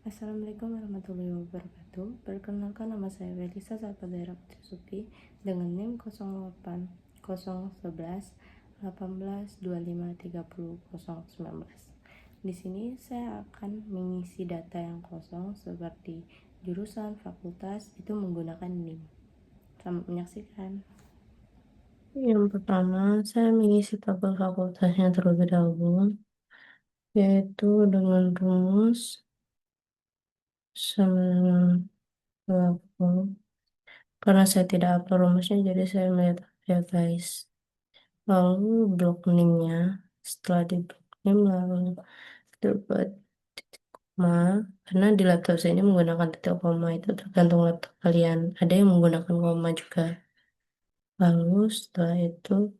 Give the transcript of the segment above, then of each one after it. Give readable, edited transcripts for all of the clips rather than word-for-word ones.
Assalamualaikum warahmatullahi wabarakatuh. Perkenalkan, nama saya Welisa Salpadera Supi dengan NIM 08 011 18 25 30 019. Di sini saya akan mengisi data yang kosong seperti jurusan, fakultas itu menggunakan NIM. Selamat menyaksikan. Yang pertama, saya mengisi tabel fakultasnya terlebih dahulu, yaitu dengan rumus sama dengan karena saya tidak upload rumusnya, jadi saya melihat ya guys. Lalu blok name-nya, setelah di blok name lalu kita buat titik koma. Karena di laptop saya ini menggunakan titik koma, itu tergantung laptop kalian. Ada yang menggunakan koma juga. Lalu setelah itu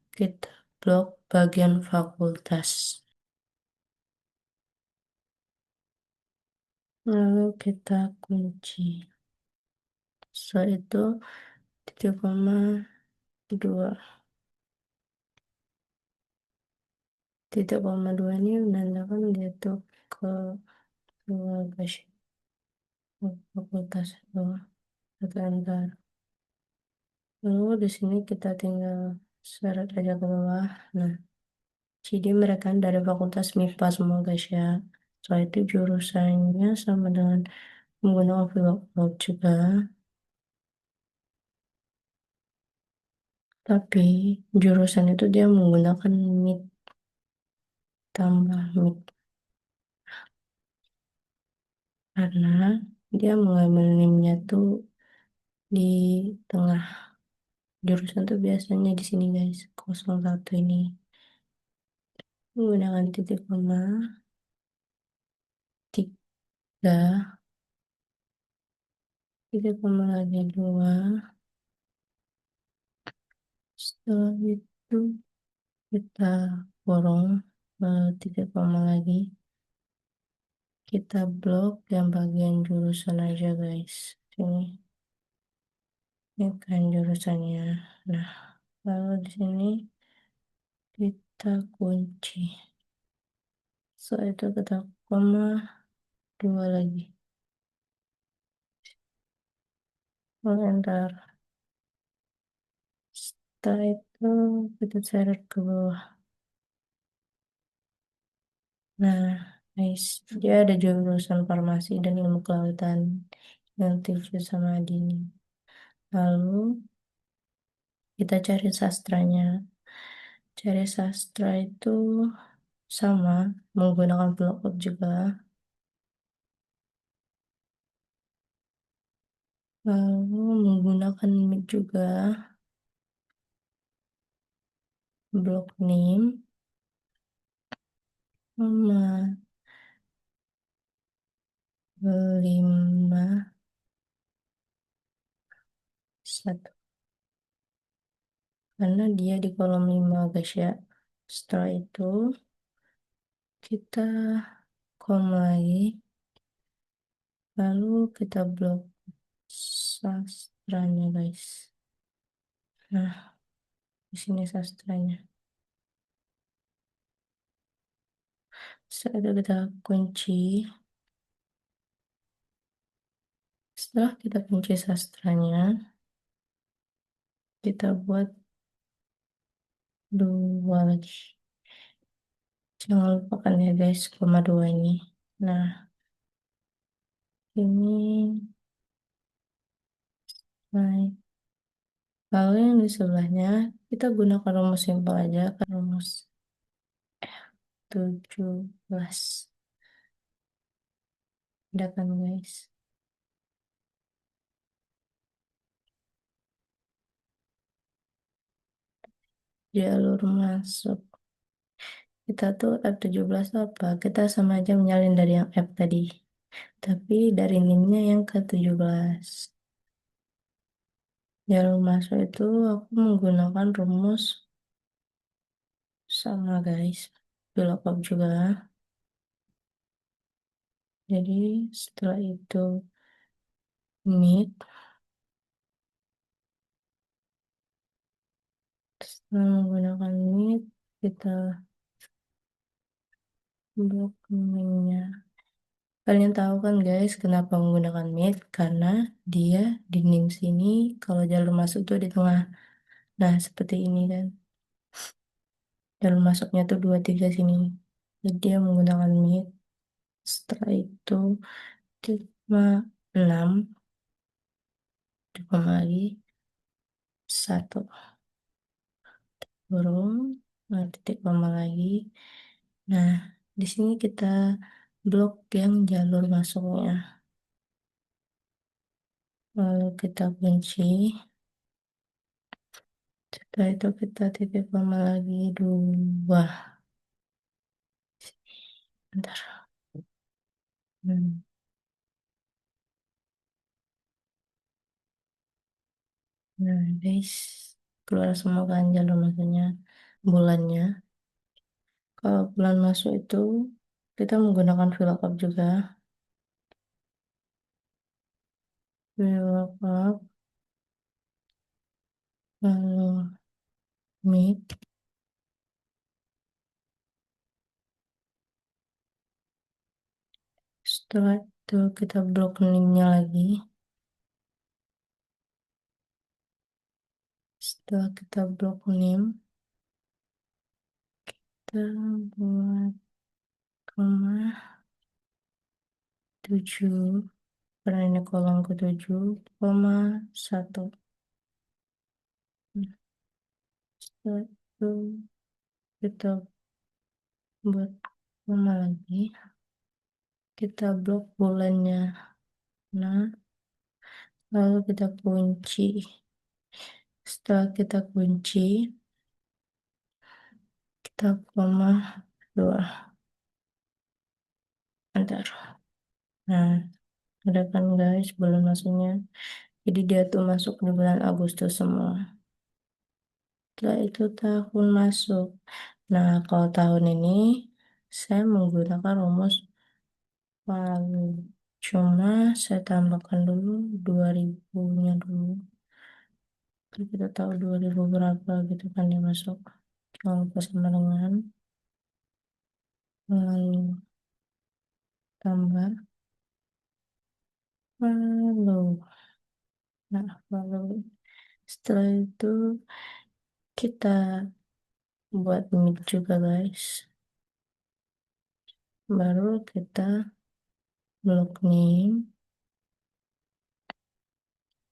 kita blok bagian fakultas. Lalu kita kunci. Setelah itu titik koma 2. Titik koma 2 ini menandakan dia tuh ke guys, fakultas itu satu antar. Lalu di sini kita tinggal seret aja ke bawah. Nah, jadi mereka dari fakultas MIPA semua guys ya. Soal itu jurusannya sama dengan menggunakan VLOOKUT juga. Tapi jurusan itu dia menggunakan MIT tambah MIT. Karena dia mengambil NIM-nya tuh di tengah. Jurusan tuh biasanya di sini guys, 01 ini. Menggunakan titik koma 3, titik koma lagi 2. Setelah itu kita kurung titik koma lagi. Kita blok yang bagian jurusan aja guys. Sini. Ini kan jurusannya. Nah, lalu di sini kita kunci. Setelah itu kita koma 2 lagi. Lalu enter. Setelah itu kita seret ke bawah. Nah, guys, dia ada jurusan farmasi dan ilmu kelautan yang TV sama Dini. Lalu kita cari sastranya. Cari sastra itu sama, menggunakan blockout juga. Lalu menggunakan mic juga. Block name sama 5 1. Karena dia di kolom 5 guys ya. Setelah itu kita lagi. Lalu kita blok sastranya guys. Nah, di sini sastranya. Setelah itu kita kunci. Setelah kita kunci sastranya, kita buat 2 lagi. Jangan lupakan ya guys, koma 2 ini. Nah, ini naik. Lalu yang di sebelahnya, kita gunakan rumus simpel aja, kan rumus 17. Udah kan guys. Jalur masuk. Kita tuh F17 apa? Kita sama aja menyalin dari yang F tadi. Tapi dari NIM-nya yang ke-17. Jalur masuk itu aku menggunakan rumus sama guys. VLOOKUT juga. Jadi setelah itu MIT. Setelah menggunakan MIT, kita blok NIM-nya. Kalian tahu kan guys, kenapa menggunakan mid? Karena dia di nim sini, kalau jalur masuk tuh di tengah. Nah, seperti ini kan. Jalur masuknya tuh 23 sini. Jadi dia menggunakan mid. Setelah itu, titik koma 6, titik koma lagi, 1. Burung, nah, titik koma lagi. Nah, di sini kita blok yang jalur masuknya. Lalu kita kunci. Setelah itu kita titik koma lagi 2. Bentar. Hmm. Nah, guys, keluar semua kan jalur masuknya, bulannya. Kalau bulan masuk itu, kita menggunakan VLOOKUP juga. VLOOKUP, lalu mid. Setelah itu kita blok nimnya lagi. Setelah kita blok nim, kita buat koma 7. Karena ini kolom ke-7, koma 1. Setelah itu kita buat koma lagi. Kita blok bulannya. Nah, lalu kita kunci. Setelah kita kunci, kita koma 2. Bentar. Nah, ada kan guys bulan masuknya. Jadi dia tuh masuk di bulan Agustus semua. Setelah itu tahun masuk. Nah, kalau tahun ini saya menggunakan rumus palu. Cuma saya tambahkan dulu 2000-nya dulu. Terus kita tahu 2000 berapa gitu kan dia masuk. Jangan lupa sama dengan lalu tambah lalu. Nah, lalu setelah itu kita buat mid juga guys. Baru kita blok name.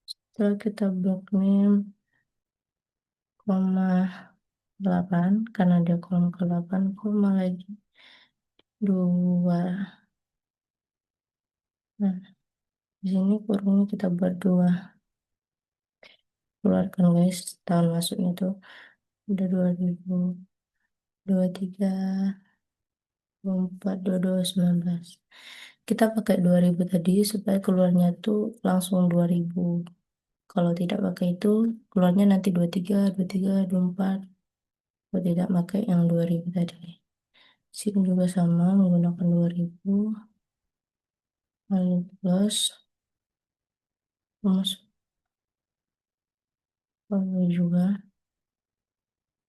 Setelah kita blok name koma 8 karena dia kolom ke-8 koma lagi 2. Nah, di sini kurungnya kita buat 2. Keluarkan guys, tahun masuknya tuh udah 2000, 23, 24, 22, 19. Kita pakai 2000 tadi supaya keluarnya tuh langsung 2000. Kalau tidak pakai itu, keluarnya nanti 23, 23, 24. Kalau tidak pakai yang 2000 tadi. Sini juga sama menggunakan 2000. Lalu plus rumus lalu juga.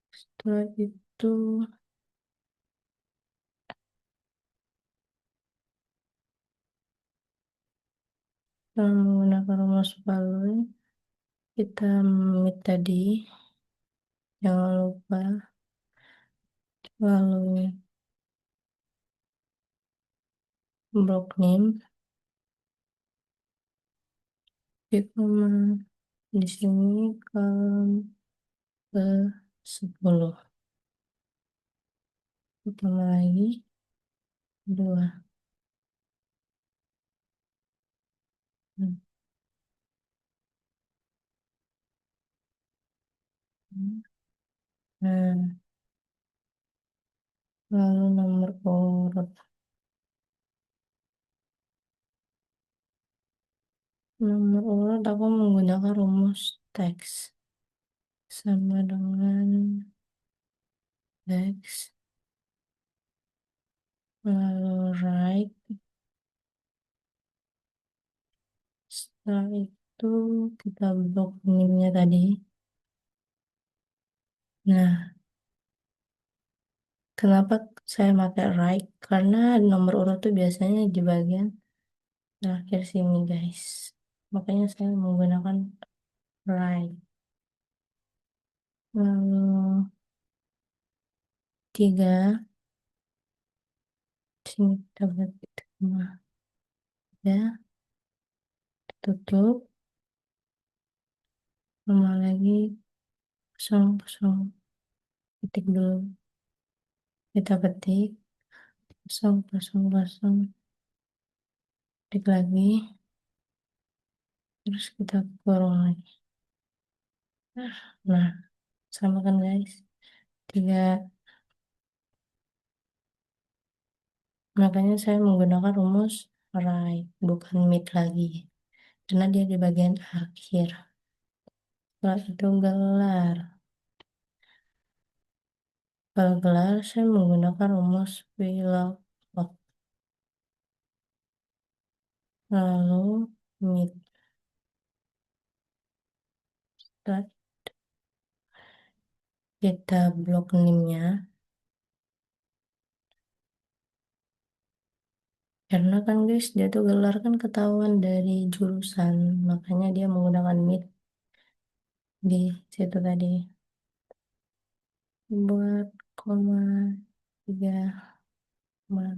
Setelah itu kita menggunakan rumus palu. Kita mid tadi. Jangan lupa. Lalu blok name. Di koma di sini kolom ke 10. Tambah lagi 2. Nah, lalu nomor urut. Nomor urut aku menggunakan rumus teks. Sama dengan teks. Lalu right. Setelah itu kita blok nimnya tadi. Nah, Kenapa saya pakai right? Karena nomor urut tuh biasanya di bagian terakhir sini, guys. Makanya saya menggunakan right. Lalu tiga, sini kita buat koma. Ya, tutup. Koma lagi, kosong, kosong. Ketik dulu. Kita ketik, kosong, kosong, kosong. Ketik lagi, terus kita kurung lagi. Nah, sama kan guys. Tiga, makanya saya menggunakan rumus right, bukan mid lagi. Karena dia di bagian akhir. Setelah itu gelar. Kalau gelar, saya menggunakan rumus VLOOKUP. Lalu mid. Setelah kita blok nimnya. Karena kan guys, dia tuh gelar kan ketahuan dari jurusan. Makanya dia menggunakan mid di situ tadi. Buat koma tiga, koma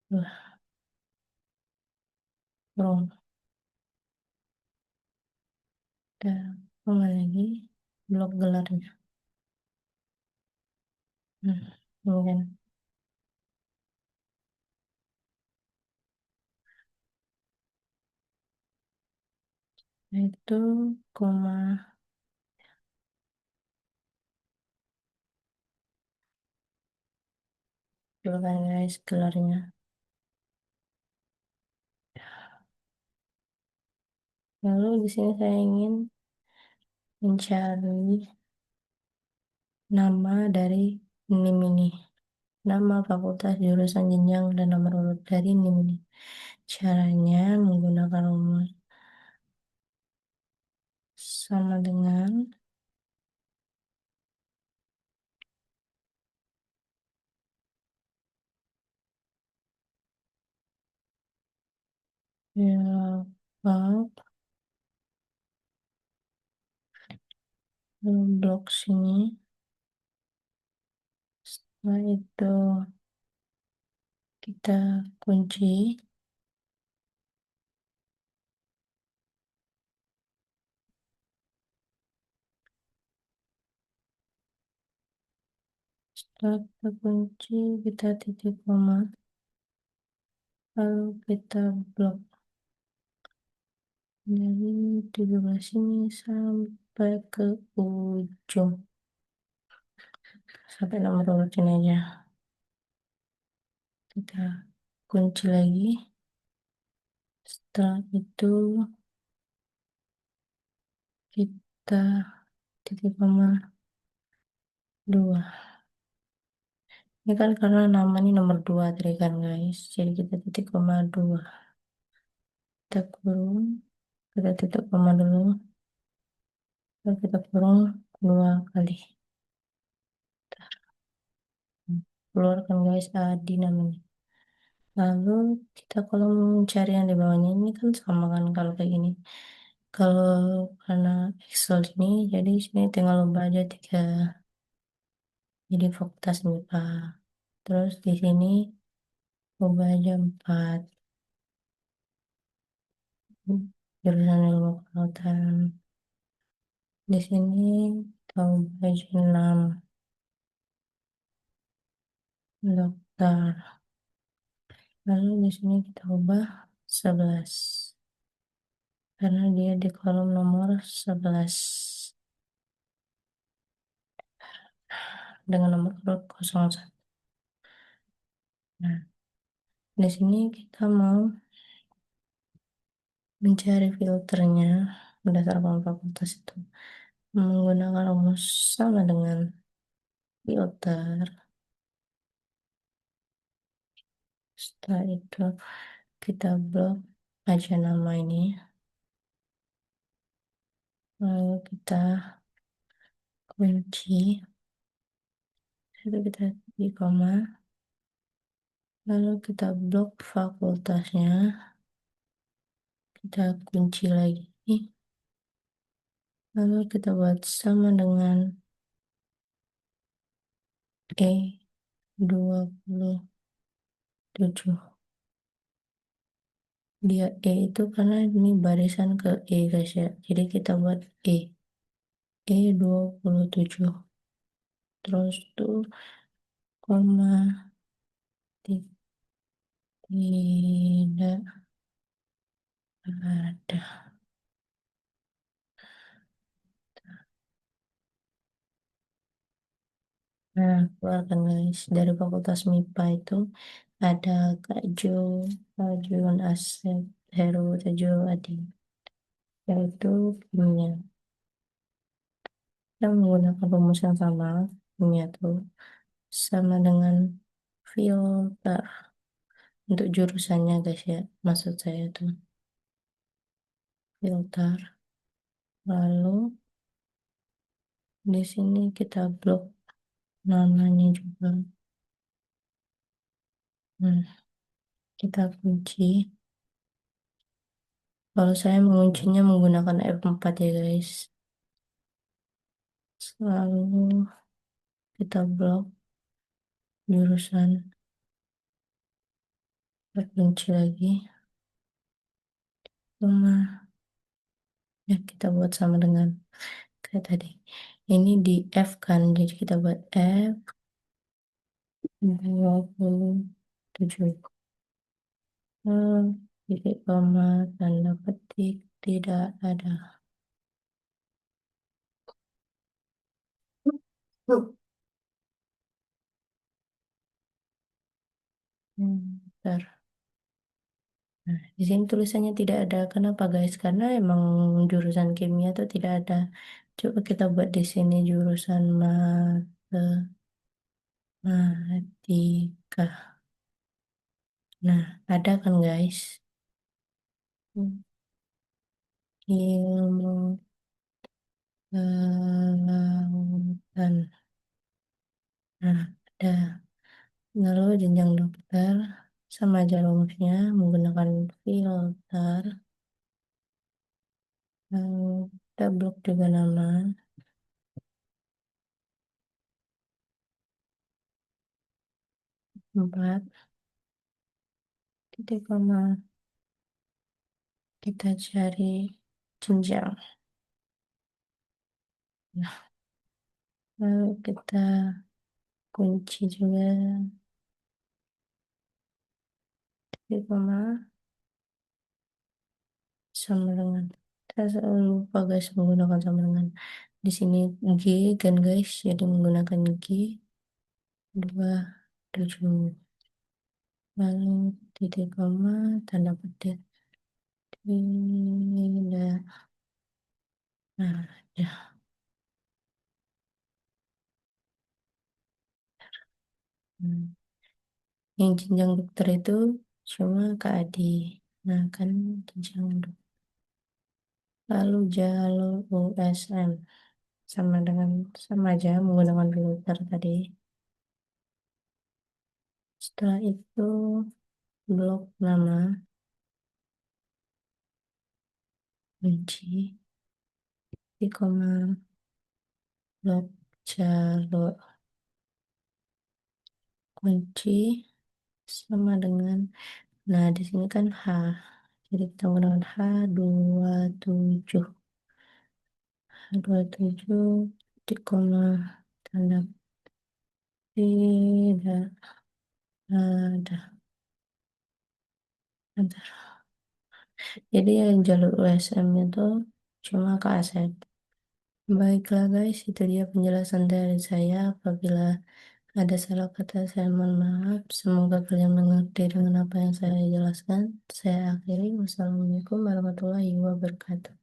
dua, kurung. Dan koma lagi, blok gelarnya. Kemudian itu koma dulu kan guys gelarnya. Lalu di sini saya ingin mencari nama dari NIM ini. Nama fakultas, jurusan, jenjang, dan nomor urut dari NIM ini. Caranya menggunakan rumus sama dengan ya, blok sini. Setelah itu kita kunci. Setelah kita kunci, kita titik koma. Lalu kita blok dari 17 ini sampai ke ujung. Sampai nomor urut ini aja. Kita kunci lagi. Setelah itu kita titik koma 2. Ini kan karena nama ini nomor 2 tadi kan guys. Jadi kita titik koma 2. Kita kurung. Kita titik koma dulu. Lalu kita kurung 2 kali. Keluarkan guys Adi namanya. Lalu kita kalau mencari yang di bawahnya ini kan sama kan kalau kayak gini. Kalau karena Excel ini, jadi sini tinggal ubah aja 3. Jadi fakultas MIPA. Terus di sini ubah aja 4. Jurusan ilmu kelautan. Di sini kita ubah aja 6. Dokter. Lalu di sini kita ubah 11. Karena dia di kolom nomor 11. Dengan nomor urut 01. Nah, di sini kita mau mencari filternya berdasarkan fakultas itu menggunakan rumus sama dengan filter. Setelah itu kita blok aja nama ini, lalu kita kunci. itu kita di koma, lalu kita blok fakultasnya, kita kunci lagi, lalu kita buat sama dengan E27. Dia E itu karena ini barisan ke E guys ya, jadi kita buat E27, terus tuh koma, tidak ada. Nah, keluarkan guys. Dari Fakultas MIPA itu ada Kak Jo, Kak Jun Asep, Heru, Tejo, Adi. Yaitu kimia. Kita menggunakan rumus yang sama. Kimia itu sama dengan filter. Untuk jurusannya guys ya. Maksud saya tuh filter. Lalu di sini kita blok namanya juga. Nah, kita kunci. Kalau saya menguncinya menggunakan F4 ya guys. Lalu kita blok jurusan, kita kunci lagi. Cuma ya kita buat sama dengan kayak tadi. Ini di F kan, jadi kita buat F27. Titik koma, tanda petik, tidak ada. Bentar. Nah, di sini tulisannya tidak ada. Kenapa guys? Karena emang jurusan kimia itu tidak ada. Coba kita buat di sini jurusan matematika. Nah, ada kan guys? Ilmu kelautan. Nah, ada. Lalu jenjang dokter sama aja rumusnya menggunakan filter. Lalu kita blok juga nama 4, kita cari jenjang. Nah, lalu kita kunci juga titik koma sama dengan, saya selalu lupa guys menggunakan sama dengan. Di sini G kan guys, jadi menggunakan G 27, lalu titik koma, tanda petik, tidak ada. Hmm. Yang jenjang dokter itu cuma Kak Adi. Nah kan jenjang dokter. Lalu jalur USM sama dengan, sama aja menggunakan filter tadi. Setelah itu blok nama, kunci, di koma, blok jalur, kunci, sama dengan, nah di sini kan H, jadi kita menggunakan H27, H27, di koma, tanda tidak ada. Bentar. Jadi yang jalur USM itu cuma ke Asep. Baiklah guys, itu dia penjelasan dari saya. Apabila ada salah kata, saya mohon maaf. Semoga kalian mengerti dengan apa yang saya jelaskan. Saya akhiri. Wassalamualaikum warahmatullahi wabarakatuh.